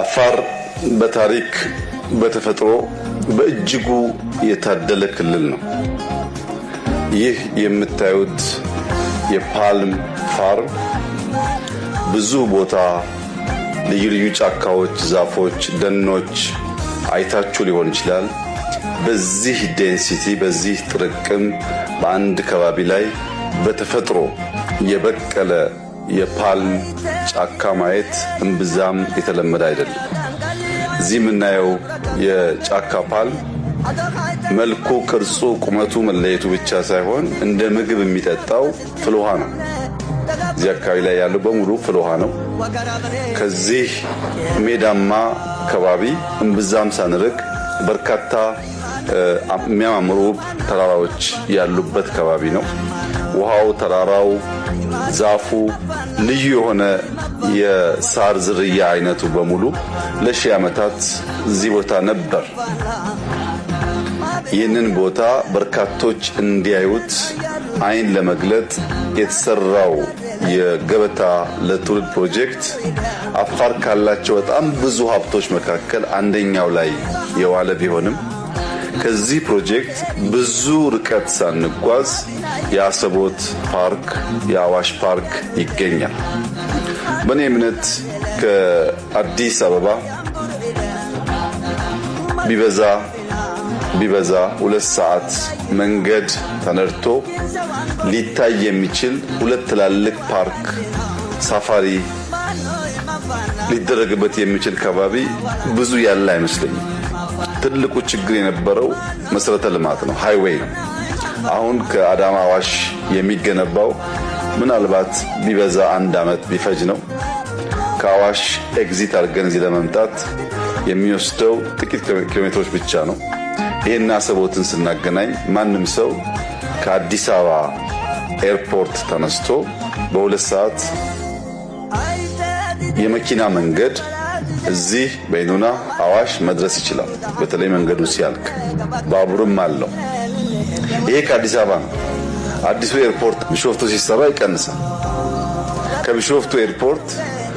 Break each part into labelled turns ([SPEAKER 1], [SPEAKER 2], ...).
[SPEAKER 1] አፋር በታሪክ በተፈጥሮ በእጅጉ የታደለ ክልል ነው። ይህ የምታዩት የፓልም ፋርም ብዙ ቦታ ልዩ ልዩ ጫካዎች፣ ዛፎች፣ ደኖች አይታችሁ ሊሆን ይችላል። በዚህ ዴንሲቲ በዚህ ጥርቅም በአንድ ከባቢ ላይ በተፈጥሮ የበቀለ የፓልም ጫካ ማየት እምብዛም የተለመደ አይደለም። እዚህ የምናየው የጫካ ፓልም መልኩ፣ ቅርጹ፣ ቁመቱ መለየቱ ብቻ ሳይሆን እንደ ምግብ የሚጠጣው ፍል ውሃ ነው። እዚህ አካባቢ ላይ ያለው በሙሉ ፍል ውሃ ነው። ከዚህ ሜዳማ ከባቢ እምብዛም ሳንርቅ በርካታ የሚያማምሩ ተራራዎች ያሉበት ከባቢ ነው። ውሃው፣ ተራራው፣ ዛፉ ልዩ የሆነ የሳር ዝርያ አይነቱ በሙሉ ለሺህ ዓመታት እዚህ ቦታ ነበር። ይህንን ቦታ በርካቶች እንዲያዩት አይን ለመግለጥ የተሰራው የገበታ ለትውልድ ፕሮጀክት አፋር ካላቸው በጣም ብዙ ሀብቶች መካከል አንደኛው ላይ የዋለ ቢሆንም ከዚህ ፕሮጀክት ብዙ ርቀት ሳንጓዝ የአሰቦት ፓርክ፣ የአዋሽ ፓርክ ይገኛል። በእኔ እምነት ከአዲስ አበባ ቢበዛ 2 ሰዓት መንገድ ተነድቶ ሊታይ የሚችል 2 ትላልቅ ፓርክ ሳፋሪ ሊደረግበት የሚችል ከባቢ ብዙ ያለ አይመስለኝም። ትልቁ ችግር የነበረው መሰረተ ልማት ነው፣ ሃይዌይ ነው። አሁን ከአዳማ አዋሽ የሚገነባው ምናልባት ቢበዛ 1 ዓመት ቢፈጅ ነው። ከአዋሽ ኤግዚት አድርገን እዚህ ለመምጣት የሚወስደው ጥቂት ኪሎሜትሮች ብቻ ነው። ይሄን አሰቦትን ስናገናኝ ማንም ሰው ከአዲስ አበባ ኤርፖርት ተነስቶ በ2 ሰዓት የመኪና መንገድ እዚህ በይኑና አዋሽ መድረስ ይችላል። በተለይ መንገዱ ሲያልቅ ባቡርም አለው። ይሄ ከአዲስ አበባ ነው። አዲሱ ኤርፖርት ቢሾፍቱ ሲሰራ ይቀንሳል። ከቢሾፍቱ ኤርፖርት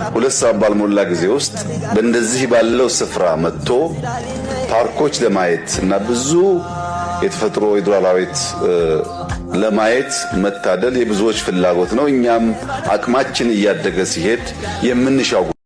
[SPEAKER 1] 2 ሰዓት ባልሞላ ጊዜ ውስጥ በእንደዚህ ባለው ስፍራ መጥቶ ፓርኮች ለማየት እና ብዙ የተፈጥሮ የዱር አራዊት ለማየት መታደል የብዙዎች ፍላጎት ነው። እኛም አቅማችን እያደገ ሲሄድ የምንሻው